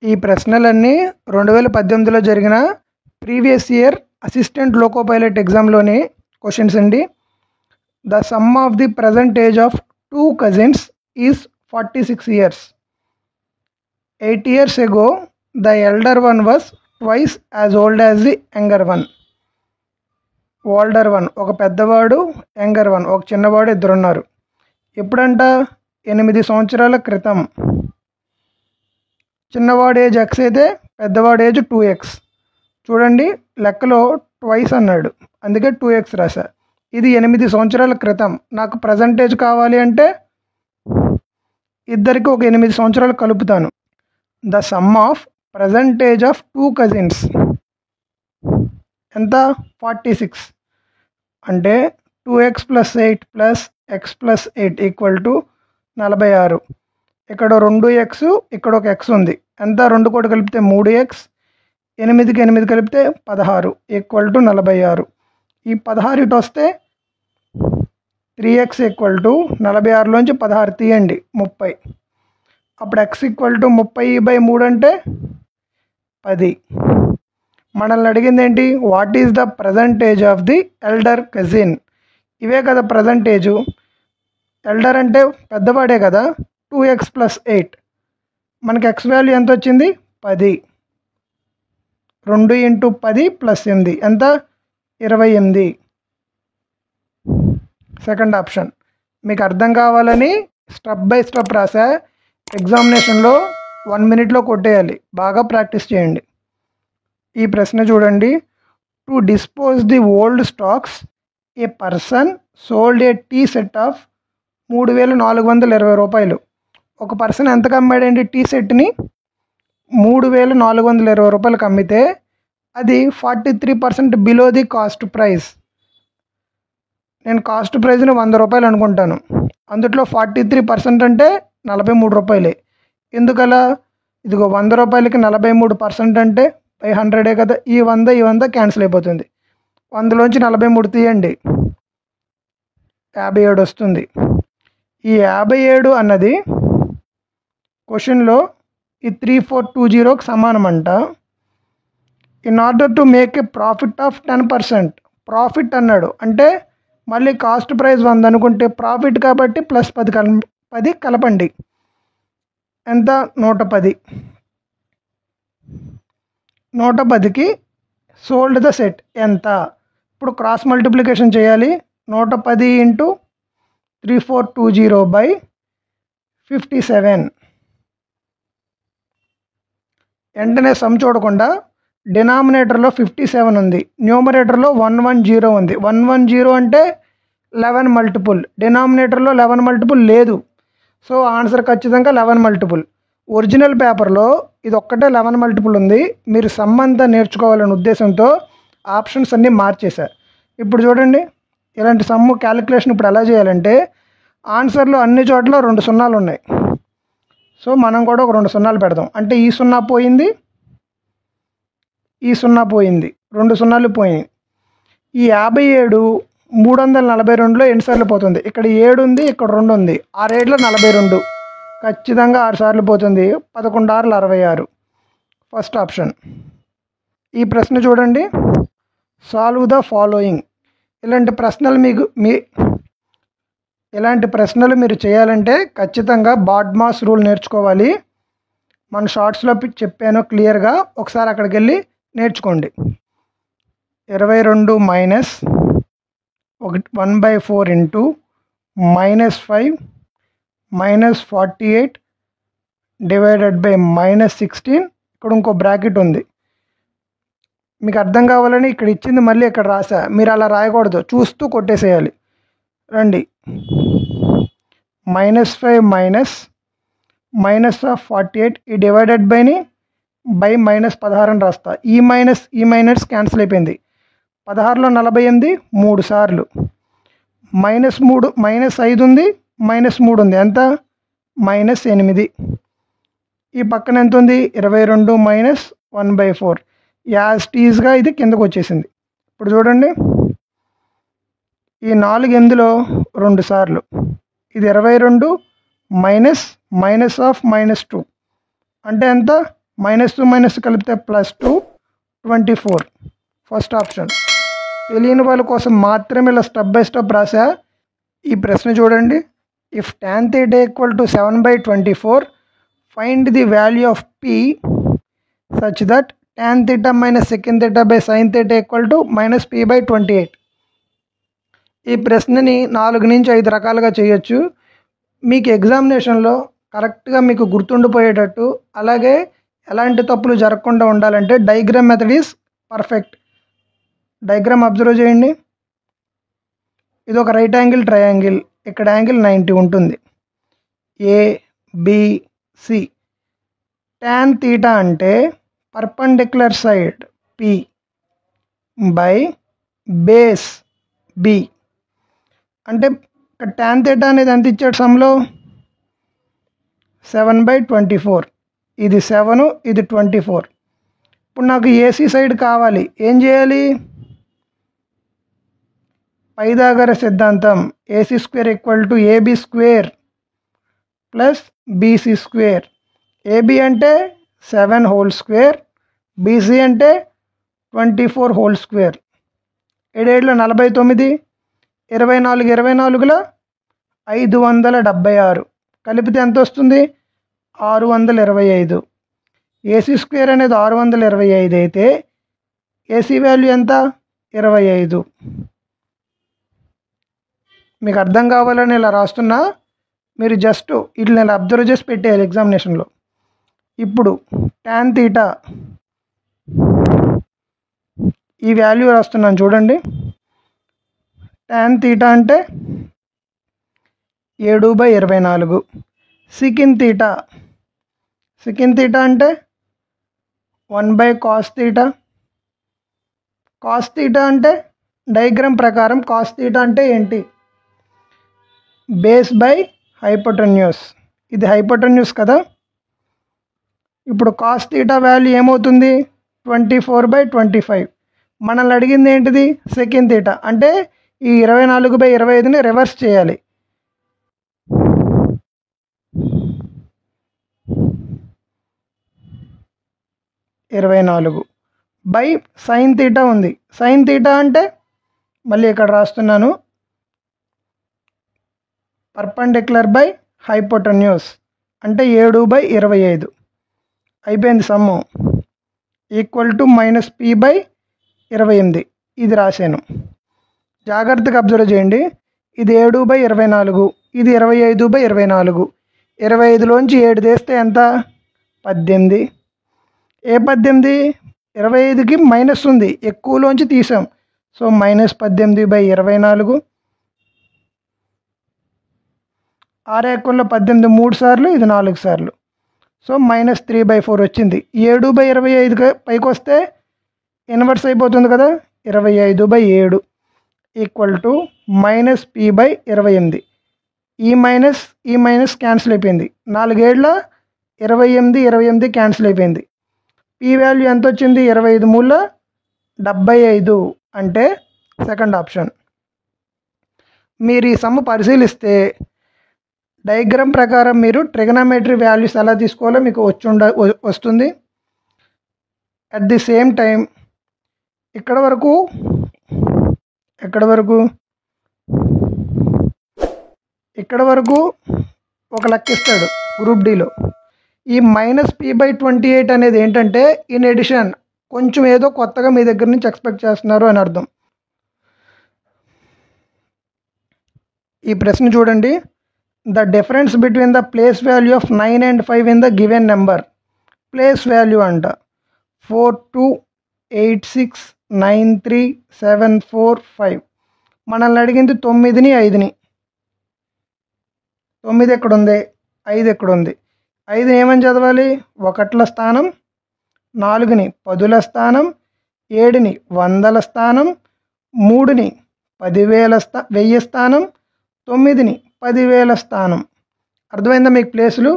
ఈ ప్రశ్నలన్నీ 2018లో జరిగిన previous year assistant loco pilot ఎగ్జామ్లోని క్వశ్చన్స్ అండి. The sum of the present age of 2 cousins is 46 years. 8 years ago, the elder one was twice as old as the younger one. Older one ఒక పెద్దవాడు, younger one ఒక చిన్నవాడు, ఇద్దరున్నారు. ఎప్పుడంట? 8 సంవత్సరాల క్రితం. చిన్నవాడు ఏజ్ ఎక్స్ అయితే పెద్దవాడు ఏజ్ 2x. చూడండి, లెక్కలో ట్వైస్ అన్నాడు, అందుకే 2x రాశా. ఇది 8 సంవత్సరాల క్రితం. నాకు ప్రజెంటేజ్ కావాలి అంటే ఇద్దరికి ఒక 8 సంవత్సరాలు కలుపుతాను. The sum of present age of 2 cousins ఎంత? 46. అంటే 2x + 8 + x + 8 = 46. ఇక్కడ 2x, ఇక్కడ ఒక x ఉంది. ఎంత? 2 కూడా కలిపితే 3x, 8కి 8 కలిపితే 16 = 46. ఈ 16 ఇటు వస్తే 3x = 46లోంచి 16 తీయండి, 30. అప్పుడు x = 30/3 అంటే 10. మనల్ని అడిగింది ఏంటి? What is the percentage of the elder cousin. ఇవే కదా ప్రజెంటేజు. ఎల్డర్ అంటే పెద్దవాడే కదా. 2x + 8, మనకి x వాల్యూ ఎంత వచ్చింది? 10. 2 × 10 + 8 ఎంత? 28. Second option. మీకు అర్థం కావాలని స్టెప్ బై స్టెప్ రాసా. ఎగ్జామినేషన్లో 1 minute కొట్టేయాలి. బాగా ప్రాక్టీస్ చేయండి. ఈ ప్రశ్న చూడండి. To dispose the old stocks a person sold a tea set of 3,420 రూపాయలు. ఒక పర్సన్ ఎంతకు అమ్మాడండి? టీ సెట్ని 3,420 రూపాయలకు అమ్మితే అది 43% బిలో ది కాస్ట్ ప్రైస్. నేను కాస్ట్ ప్రైస్ని 100 రూపాయలు అనుకుంటాను. అందుట్లో 43% అంటే 43 రూపాయలే. ఎందుకలా? ఇదిగో 100 రూపాయలకి 43% అంటే 100 కదా. ఈ 100 క్యాన్సిల్ అయిపోతుంది. 100లోంచి 43 తీయండి, 57 వస్తుంది. ఈ 57 అన్నది క్వశ్చన్లో ఈ 3420కి సమానం అంట. In order to make a profit of 10%. Profit అన్నాడు అంటే మళ్ళీ కాస్ట్ ప్రైస్ 100 అనుకుంటే ప్రాఫిట్ కాబట్టి +10 కలపండి. ఎంత? 110. 110కి సోల్డ్ ద సెట్ ఎంత? ఇప్పుడు క్రాస్ మల్టిప్లికేషన్ చేయాలి. 110 × 3420/57. వెంటనే సమ్ చూడకుండా డినామినేటర్లో 57 ఉంది, న్యూమరేటర్లో 110 ఉంది. 110 అంటే 11 మల్టిపుల్. డినామినేటర్లో 11 మల్టిపుల్ లేదు. సో ఆన్సర్ ఖచ్చితంగా 11 మల్టిపుల్. ఒరిజినల్ పేపర్లో ఇది ఒక్కటే 11 మల్టిపుల్ ఉంది. మీరు సమ్ అంతా నేర్చుకోవాలనే ఉద్దేశంతో ఆప్షన్స్ అన్నీ మార్చేశారు. ఇప్పుడు చూడండి, ఇలాంటి సమ్ క్యాలిక్యులేషన్ ఇప్పుడు ఎలా చేయాలంటే ఆన్సర్లో అన్ని చోట్ల 2 సున్నాలు ఉన్నాయి. సో మనం కూడా ఒక 2 సున్నాలు పెడదాం. అంటే ఈ 0 పోయింది, ఈ 0 పోయింది, 2 సున్నాలు పోయింది. ఈ 57 342లో ఎన్నిసార్లు పోతుంది? ఇక్కడ 7 ఉంది, ఇక్కడ 2 ఉంది. 6 7 42, ఖచ్చితంగా 6 సార్లు పోతుంది. 11 6 66. First option. ఈ ప్రశ్న చూడండి. Solve the following. ఇలాంటి ప్రశ్నలు మీరు చేయాలంటే ఖచ్చితంగా బాడ్మాస్ రూల్ నేర్చుకోవాలి. మన షార్ట్స్లో చెప్పాను క్లియర్గా, ఒకసారి అక్కడికి వెళ్ళి నేర్చుకోండి. 22 - 1/4 × -5 -48 / -16. ఇక్కడ ఇంకో బ్రాకెట్ ఉంది. మీకు అర్థం కావాలని ఇక్కడ ఇచ్చింది మళ్ళీ ఇక్కడ రాసా. మీరు అలా రాయకూడదు, చూస్తూ కొట్టేసేయాలి. రండి. -5 -48 ఈ డివైడెడ్ బైని బై -16 అని రాస్తా. ఈ మైనస్ క్యాన్సిల్ అయిపోయింది. 16లో 48 3 సార్లు. -3 -5 ఉంది, -3 ఉంది. ఎంత? -8. ఈ పక్కన ఎంత ఉంది? 22 - 1/4. యాజ్ టీజ్గా ఇది కిందకు వచ్చేసింది. ఇప్పుడు చూడండి, ఈ 4 ఎందులో 2 సార్లు. ఇది 22 - -2 అంటే ఎంత? -2 కలిపితే +2 24 ఫస్ట్ ఆప్షన్. తెలియని వాళ్ళ కోసం మాత్రమే ఇలా స్టెప్ బై స్టెప్ రాసా. ఈ ప్రశ్న చూడండి. If tan theta = 7/24 find the value of p such that tan theta - sec theta sin theta = -p/28. ఈ ప్రశ్నని 4 నుంచి 5 రకాలుగా చేయొచ్చు. మీకు ఎగ్జామినేషన్లో కరెక్ట్గా మీకు గుర్తుండిపోయేటట్టు, అలాగే ఎలాంటి తప్పులు జరగకుండా ఉండాలంటే diagram method is perfect. Diagram observe చేయండి. ఇది ఒక రైట్ యాంగిల్ ట్రయాంగిల్. ఇక్కడ యాంగిల్ 90 ఉంటుంది. ABC. tan theta అంటే perpendicular side P by base B. అంటే tan theta అనేది ఎంత ఇచ్చాడు సమ్లో? 7/24. ఇది 7, ఇది 24. ఇప్పుడు నాకు ఏసీ సైడ్ కావాలి. ఏం చేయాలి? పైథాగరస్ సిద్ధాంతం. AC² = AB² plus BC². AB అంటే 7² BC అంటే 24². 7 49, 24 24లో 576 కలిపితే ఎంత వస్తుంది? 625. AC² అనేది 625 అయితే ఏసీ వాల్యూ ఎంత? 25. మీకు అర్థం కావాలని ఇలా రాస్తున్నా. మీరు జస్ట్ ఇట్లా ఇలా అబ్జర్వ్ చేసి పెట్టేయాలి ఎగ్జామినేషన్లో. ఇప్పుడు tan theta ఈ వాల్యూ రాస్తున్నాను చూడండి. tan theta అంటే 7/24. secant theta అంటే 1/cos theta. cos theta అంటే డయాగ్రామ్ ప్రకారం cos theta అంటే ఏంటి? Base by hypotenuse. ఇది హైపోటెన్యూస్ కదా. ఇప్పుడు cos theta వాల్యూ ఏమవుతుంది? 24/25. మనల్ని అడిగింది ఏంటిది? secant theta. అంటే ఈ 24/25ని రివర్స్ చేయాలి. 24 బై sin theta ఉంది. sin theta అంటే మళ్ళీ ఇక్కడ రాస్తున్నాను, పర్పెండిక్యులర్ బై హైపోటెన్యూస్ అంటే 7/25. అయిపోయింది సమ్ము. Equal to -p/28. ఇది రాశాను. జాగ్రత్తగా అబ్జర్వ్ చేయండి. ఇది 7/24, ఇది 25/24. 25లోంచి 7 తీస్తే ఎంత? 18. ఏ 18? 25కి మైనస్ ఉంది, ఎక్కువలోంచి తీసాం. సో -18/24. 6 ఎక్కువలో 18 3 సార్లు, ఇది 4 సార్లు. సో -3/4 వచ్చింది. 7/25 పైకి వస్తే ఇన్వర్స్ అయిపోతుంది కదా, 25/7 ఈక్వల్ టు -p/28. ఈ మైనస్ క్యాన్సిల్ అయిపోయింది. 4 7 28 క్యాన్సిల్ అయిపోయింది. పీ వాల్యూ ఎంత వచ్చింది? 25 3 75 అంటే సెకండ్ ఆప్షన్. మీరు ఈ సమ్ పరిశీలిస్తే డయాగ్రామ్ ప్రకారం మీరు ట్రిగనోమెట్రీ వాల్యూస్ ఎలా తీసుకోవాలో మీకు వస్తుంది. అట్ ది సేమ్ టైం ఇక్కడ వరకు ఒక లెక్క ఇస్తాడు గ్రూప్ డిలో. ఈ -p/28 అనేది ఏంటంటే ఇన్ ఎడిషన్, కొంచెం ఏదో కొత్తగా మీ దగ్గర నుంచి ఎక్స్పెక్ట్ చేస్తున్నారు అని అర్థం. ఈ ప్రశ్న చూడండి. The difference between the place value of 9 and 5 in the given number. Place value అంట 42869374 మనల్ని అడిగింది 9ని 5ని. 9 ఎక్కడుంది? 5 ఎక్కడుంది? 5 ఏమని చదవాలి? 1ల స్థానం, 4ని 10ల స్థానం, 7ని 100ల స్థానం, 3ని 10,000 స్థానం, 9ని 10,000 స్థానం. అర్థమైందా మీకు? ప్లేసులు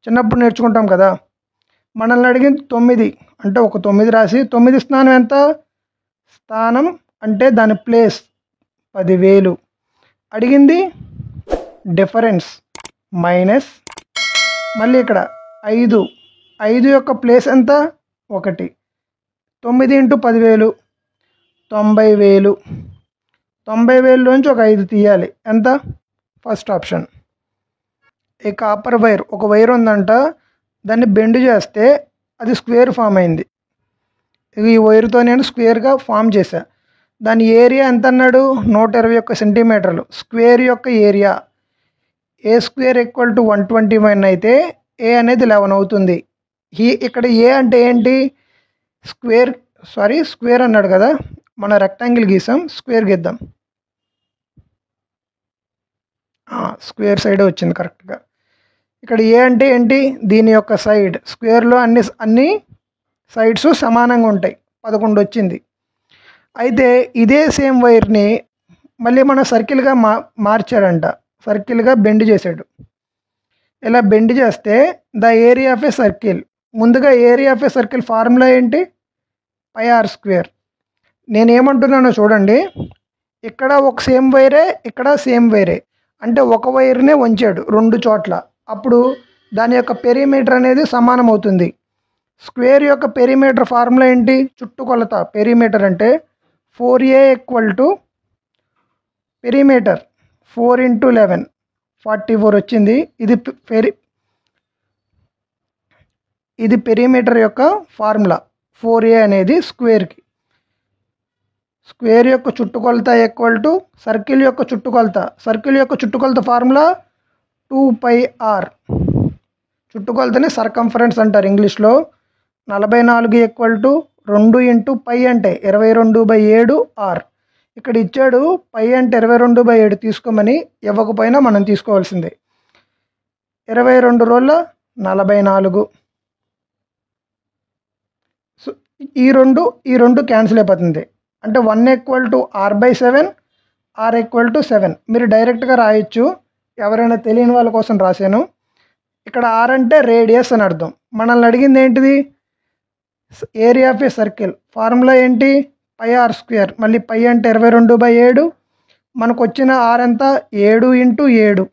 చిన్నప్పుడు నేర్చుకుంటాం కదా. మనల్ని అడిగింది 9 అంటే ఒక 9 రాసి 9 స్థానం ఎంత? స్థానం అంటే దాని ప్లేస్ 10,000. అడిగింది డిఫరెన్స్ మైనస్, మళ్ళీ ఇక్కడ 5 యొక్క ప్లేస్ ఎంత 1. 9 ఇంటూ 10,000 90,000. 90,000లోంచి ఒక 5 తీయాలి, ఎంత? First option. ఈ కాపర్ వైర్, ఒక వైర్ ఉందంట, దాన్ని బెండ్ చేస్తే అది స్క్వేర్ ఫామ్ అయింది. ఈ వైర్తో నేను స్క్వేర్గా ఫామ్ చేశా. దాని ఏరియా ఎంత అన్నాడు? 121 సెంటీమీటర్లు. స్క్వేర్ యొక్క area A square equal to 121 అయితే ఏ అనేది 11 అవుతుంది. ఇక్కడ ఏ అంటే ఏంటి? స్క్వేర్ అన్నాడు కదా, మన రెక్టాంగిల్ గీసాం, స్క్వేర్ గీద్దాం. స్క్వేర్ సైడ్ వచ్చింది కరెక్ట్గా. ఇక్కడ ఏ అంటే ఏంటి? దీని యొక్క సైడ్. స్క్వేర్లో అన్ని సైడ్స్ సమానంగా ఉంటాయి, 11 వచ్చింది. అయితే ఇదే సేమ్ వైర్ని మళ్ళీ మన సర్కిల్గా మార్చాడంట, సర్కిల్గా బెండ్ చేశాడు. ఇలా బెండ్ చేస్తే the area of a circle. ముందుగా area of a circle formula ఏంటి? πr². నేనేమంటున్నానో చూడండి, ఇక్కడ ఒక సేమ్ వైరే, ఇక్కడ సేమ్ వైరే, అంటే ఒక వైర్నే వంచాడు 2 చోట్ల. అప్పుడు దాని యొక్క పెరిమీటర్ అనేది సమానం అవుతుంది. స్క్వేర్ యొక్క పెరిమీటర్ ఫార్ములా ఏంటి? చుట్టుకొలత. పెరిమీటర్ అంటే 4a = పెరిమీటర్ 4 × 11 44 వచ్చింది. ఇది పెరిమీటర్ యొక్క ఫార్ములా. 4a అనేది స్క్వేర్కి. స్క్వేర్ యొక్క చుట్టుకొలత = సర్కిల్ యొక్క చుట్టుకొలత. సర్కిల్ యొక్క చుట్టుకొలత ఫార్ములా 2πr. చుట్టుకొలతని సర్కంఫరెన్స్ అంటారు ఇంగ్లీష్లో. 44 = 2 × π అంటే 22/7 r. ఇక్కడ ఇచ్చాడు π అంటే 22/7 తీసుకోమని, ఇవ్వకపోయినా మనం తీసుకోవాల్సిందే. 22 రోజుల 44. సో ఈ రెండు క్యాన్సిల్ అయిపోతుంది. అంటే 1 = r/7, r = 7. మీరు డైరెక్ట్గా రాయొచ్చు, ఎవరైనా తెలియని వాళ్ళ కోసం రాశాను. ఇక్కడ r అంటే రేడియస్ అని అర్థం. మనల్ని అడిగింది ఏంటిది? Area of a circle. Formula ఏంటి? πr². మళ్ళీ π అంటే 22/7. మనకు వచ్చిన r ఎంత? 7 × 7.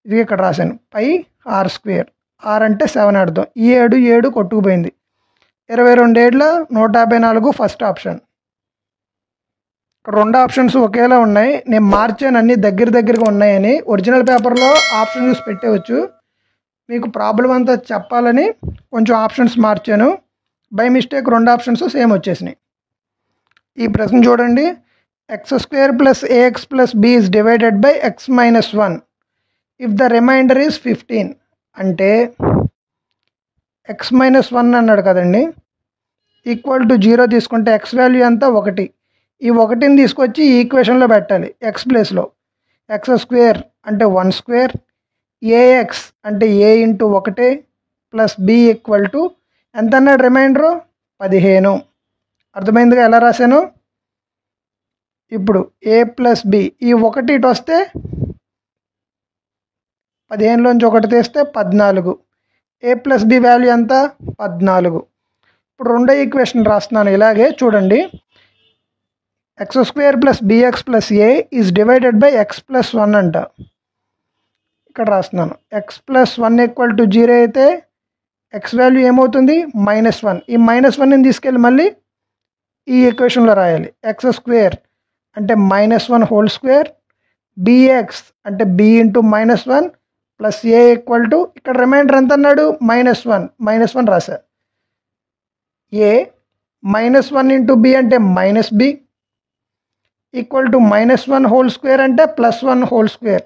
ఇది ఇక్కడ రాశాను, πr². r అంటే 7 అర్థం. ఈ 7 కొట్టుకుపోయింది. 22 7 154 ఫస్ట్ ఆప్షన్. ఇక్కడ 2 ఆప్షన్స్ ఒకేలా ఉన్నాయి. నేను మార్చాను, అన్ని దగ్గరగా ఉన్నాయని. ఒరిజినల్ పేపర్లో ఆప్షన్ చూసి పెట్టవచ్చు. మీకు ప్రాబ్లం అంతా చెప్పాలని కొంచెం ఆప్షన్స్ మార్చాను. బై మిస్టేక్ 2 ఆప్షన్స్ సేమ్ వచ్చేసినాయి. ఈ ప్రశ్న చూడండి. x² + ax + b is divided by x - 1 if the remainder is 15. అంటే x - 1 అన్నాడు కదండి, =0 తీసుకుంటే x వాల్యూ ఎంత? 1. ఈ 1ని తీసుకొచ్చి ఈ ఈక్వేషన్లో పెట్టాలి x ప్లేస్లో. x² అంటే 1² ax అంటే a × 1 ప్లస్ b = ఎంత అన్నాడు? రిమైండరు 15. అర్థమైందిగా ఎలా రాశాను? ఇప్పుడు a + b, ఈ 1 ఇటు వస్తే 15లోంచి 1 తీస్తే 14. a + b వాల్యూ ఎంత? 14. ఇప్పుడు రెండో ఈక్వేషన్ రాస్తున్నాను, ఇలాగే చూడండి. x² + bx + a is divided by x + 1 అంట. ఇక్కడ రాస్తున్నాను. x + 1 = 0 అయితే x వాల్యూ ఏమవుతుంది? -1. ఈ -1ని తీసుకెళ్ళి మళ్ళీ ఈ ఈక్వేషన్లో రాయాలి. x² అంటే -1² bx అంటే b × -1 ప్లస్ a = ఇక్కడ రిమైండర్ ఎంత అన్నాడు? -1 రాశా. a -1 × b అంటే -b =-1² అంటే +1²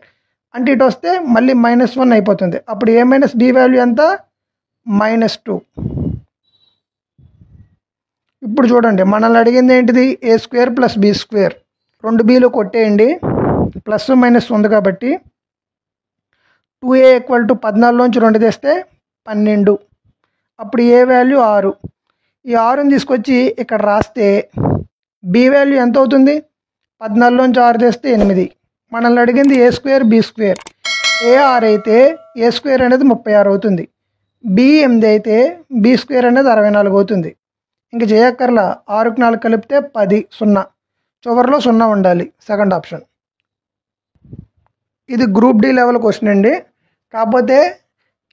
అంటే ఇటు వస్తే మళ్ళీ -1 అయిపోతుంది. అప్పుడు a - b వాల్యూ ఎంత? -2. ఇప్పుడు చూడండి, మనల్ని అడిగింది ఏంటిది? a² + b². 2 bలు కొట్టేయండి, ప్లస్ మైనస్ ఉంది కాబట్టి. 2a = 14లోంచి 2 తెస్తే 12. అప్పుడు ఏ వాల్యూ 6. ఈ 6ని తీసుకొచ్చి ఇక్కడ రాస్తే b వాల్యూ ఎంత అవుతుంది? 14లోంచి 6 తెస్తే 8. మనల్ని అడిగింది a² b². a 6 అయితే a² అనేది 36 అవుతుంది. b 8 అయితే b² అనేది 64 అవుతుంది. ఇంక చేయక్కర్లా, 6కి 4 కలిపితే 10, 0. చివరిలో 0 ఉండాలి. Second option. ఇది గ్రూప్ డి లెవెల్ క్వశ్చన్ అండి. కాకపోతే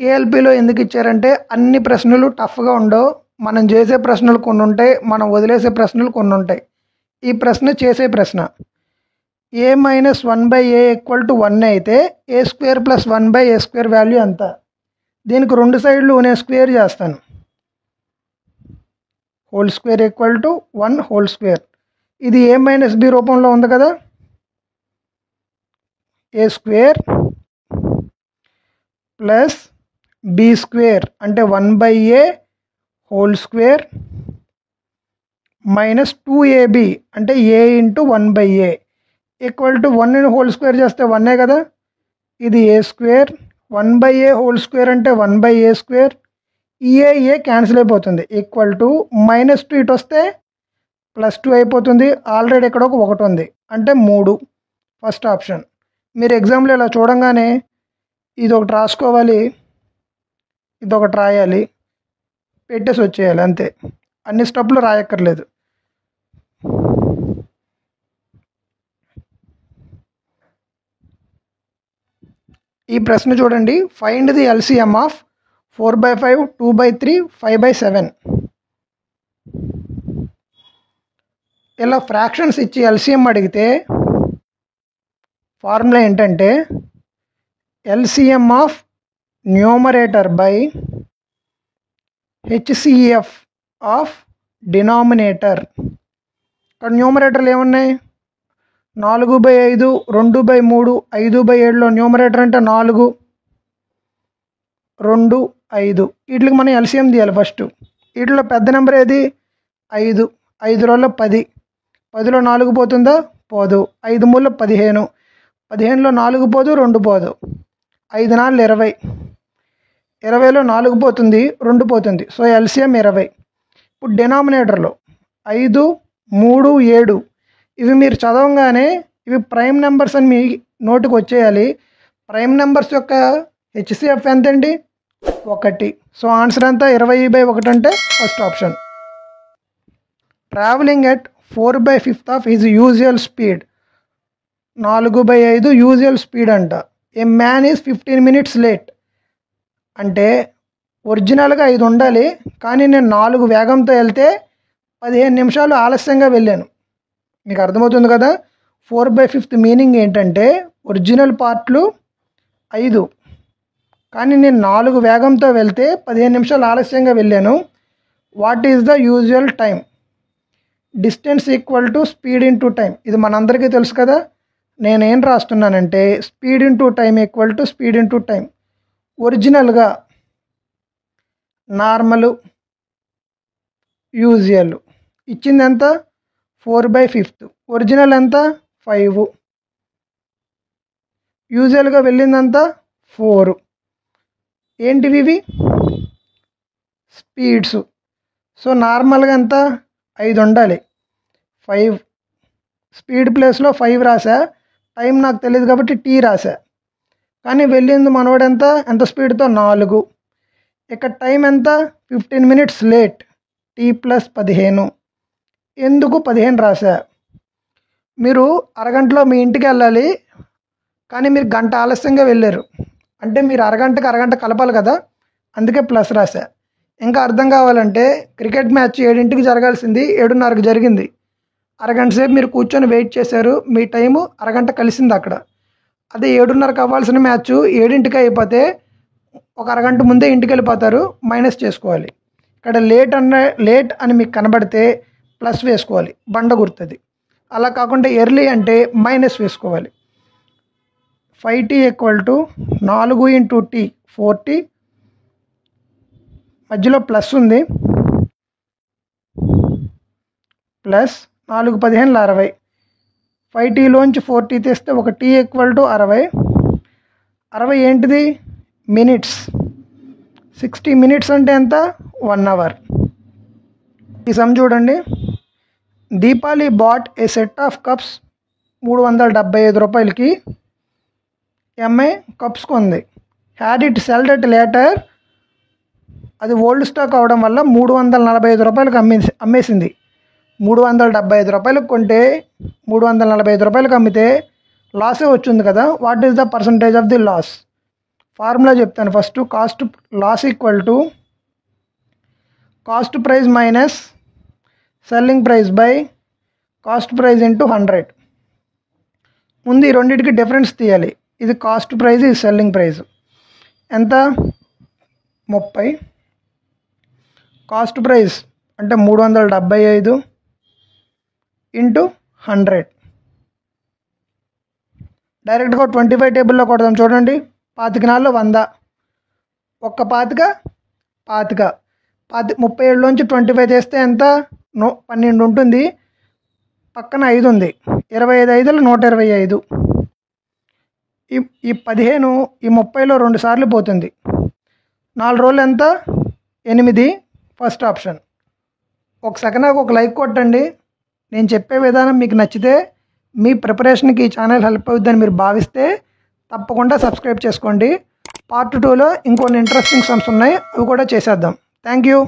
కేఎల్పిలో ఎందుకు ఇచ్చారంటే అన్ని ప్రశ్నలు టఫ్గా ఉండవు. మనం చేసే ప్రశ్నలు కొన్ని ఉంటాయి, మనం వదిలేసే ప్రశ్నలు కొన్ని ఉంటాయి. ఈ ప్రశ్న చేసే ప్రశ్న a - 1/a = 1 అయితే a² + 1/a² వాల్యూ ఎంత? దీనికి రెండు సైడ్లు నేను స్క్వేర్ చేస్తాను. Whole square = 1 whole square. ఇది a - b రూపంలో ఉంది కదా, a² ప్లస్ b² అంటే 1/a whole square minus 2ab అంటే a × 1/a = 1 హోల్ స్క్వేర్ చేస్తే 1 కదా. ఇది a², 1/a హోల్ స్క్వేర్ అంటే 1/a², a క్యాన్సిల్ అయిపోతుంది. -2 ఇటు వస్తే +2 అయిపోతుంది. ఆల్రెడీ ఇక్కడ ఒక 1 ఉంది అంటే 3. First option. మీరు ఎగ్జామ్లో ఇలా చూడంగానే ఇది ఒకటి రాసుకోవాలి, ఇది ఒకటి రాయాలి, పెట్టేసి వచ్చేయాలి అంతే. అన్ని స్టెప్లు రాయక్కర్లేదు. ఈ ప్రశ్న చూడండి. Find the LCM of 4/5, 2/3, 5/7. ఇలా ఫ్రాక్షన్స్ ఇచ్చి ఎల్సిఎం అడిగితే ఫార్ములా ఏంటంటే LCM of numerator by HCF of denominator. ఇక్కడ న్యూమరేటర్లు ఏమున్నాయి? 4/5, 2/3, 5/7లో న్యూమరేటర్ అంటే 4, 2, 5. వీటికి మనం ఎల్సిఎం తీయాలి ఫస్ట్. వీటిలో పెద్ద నెంబర్ ఏది? 5. 5లో 10. 10లో 4 పోతుందా? పోదు. 5 × 3 = 15. 15లో 4 పోదు, 2 పోదు. 5 × 4 = 20. 20లో 4 పోతుంది, 2 పోతుంది. So LCM 20. ఇప్పుడు డినామినేటర్లో 5, 3, 7 ఇవి మీరు చదవగానే ఇవి ప్రైమ్ నెంబర్స్ అని మీ నోటికి వచ్చేయాలి. ప్రైమ్ నెంబర్స్ యొక్క హెచ్సిఎఫ్ ఎంతండి? 1. సో ఆన్సర్ ఎంత? 20/1 అంటే first option. Travelling at 4/5 of his usual speed. 4/5 usual speed అంట. A man is 15 minutes late. అంటే ఒరిజినల్గా 5 ఉండాలి, కానీ నేను 4 వేగంతో వెళ్తే 15 నిమిషాలు ఆలస్యంగా వెళ్ళాను. మీకు అర్థమవుతుంది కదా. 4/5 మీనింగ్ ఏంటంటే ఒరిజినల్ పార్ట్లు 5, కానీ నేను 4 వేగంతో వెళ్తే 15 నిమిషాలు ఆలస్యంగా వెళ్ళాను. What is the usual time? Distance = speed × time. ఇది మనందరికీ తెలుసు కదా. నేనేం రాస్తున్నానంటే స్పీడ్ × టైం = స్పీడ్ × టైం. ఒరిజినల్గా నార్మల్, యూజువల్ ఇచ్చింది ఎంత? 4/5. ఒరిజినల్ ఎంత? 5. యూజువల్గా వెళ్ళిందంతా 4. ఏంటివి ఇవి? స్పీడ్స్. సో నార్మల్గా ఎంత? 5 ఉండాలి. 5 స్పీడ్ ప్లేస్లో 5 రాసా. టైం నాకు తెలియదు కాబట్టి టీ రాసా. కానీ వెళ్ళింది మనోడు ఎంత స్పీడ్తో? 4. ఇక్కడ టైం ఎంత? 15 minutes లేట్. టీ + 15. ఎందుకు 15 రాసా? మీరు అరగంటలో మీ ఇంటికి వెళ్ళాలి, కానీ మీరు గంట ఆలస్యంగా వెళ్ళారు అంటే మీరు అరగంటకి అరగంట కలపాలి కదా, అందుకే ప్లస్ రాసా. ఇంకా అర్థం కావాలంటే క్రికెట్ మ్యాచ్ 7ంటికి జరగాల్సింది 7:30కి జరిగింది. అరగంట సేపు మీరు కూర్చొని వెయిట్ చేశారు, మీ టైము అరగంట కలిసింది అక్కడ. అదే 7:30కి అవ్వాల్సిన మ్యాచ్ 7ంటికి అయిపోతే ఒక అరగంట ముందే ఇంటికి వెళ్ళిపోతారు, మైనస్ చేసుకోవాలి. ఇక్కడ లేట్ అని మీకు కనబడితే ప్లస్ వేసుకోవాలి, బండ గుర్తుంది. అలా కాకుండా ఎర్లీ అంటే మైనస్ వేసుకోవాలి. 5t = 4 × t 4t, మధ్యలో ప్లస్ ఉంది, ప్లస్ 4 × 15 = 60. 5tలోంచి 4t తీస్తే ఒక t = 60. 60 ఏంటిది? మినిట్స్. 60 minutes అంటే ఎంత? 1 hour. ఈ సమ్ చూడండి. Deepali bought a set of cups 375 రూపాయలకి. ఎంఐ కప్స్ కొంది. Had it celled at later. అది ఓల్డ్ స్టాక్ అవడం వల్ల 345 రూపాయలకు అమ్మేసింది. 375 రూపాయలకు కొంటే 345 రూపాయలకు అమ్మితే లాసే వచ్చింది కదా. What is the percentage of the loss? Formula చెప్తాను. First cost loss equal to cost price minus selling price by cost price into 100. ముందు ఈ రెండింటికి డిఫరెన్స్ తీయాలి. ఇది కాస్ట్ ప్రైస్, ఇది సెల్లింగ్ ప్రైస్. ఎంత? 30. కాస్ట్ ప్రైస్ అంటే 375 ఇంటూ 100. డైరెక్ట్గా 25 టేబుల్లో కొడదాం. చూడండి, 25 100, ఒక్క 25 37లోంచి 25 చేస్తే ఎంత? 12 ఉంటుంది. పక్కన 5 ఉంది. 25 5లు 125. ఈ 15 ఈ 30లో 2 సార్లు పోతుంది. 4 రోజులు ఎంత? 8. First option. ఒక సెకండ్ ఒక లైక్ కొట్టండి. నేను చెప్పే విధానం మీకు నచ్చితే, మీ ప్రిపరేషన్కి ఈ ఛానల్ హెల్ప్ అవుతుందని మీరు భావిస్తే తప్పకుండా సబ్స్క్రైబ్ చేసుకోండి. పార్ట్ 2లో ఇంకొన్ని ఇంట్రెస్టింగ్ సమ్స్ ఉన్నాయి, అవి కూడా చేసేద్దాం. Thank you.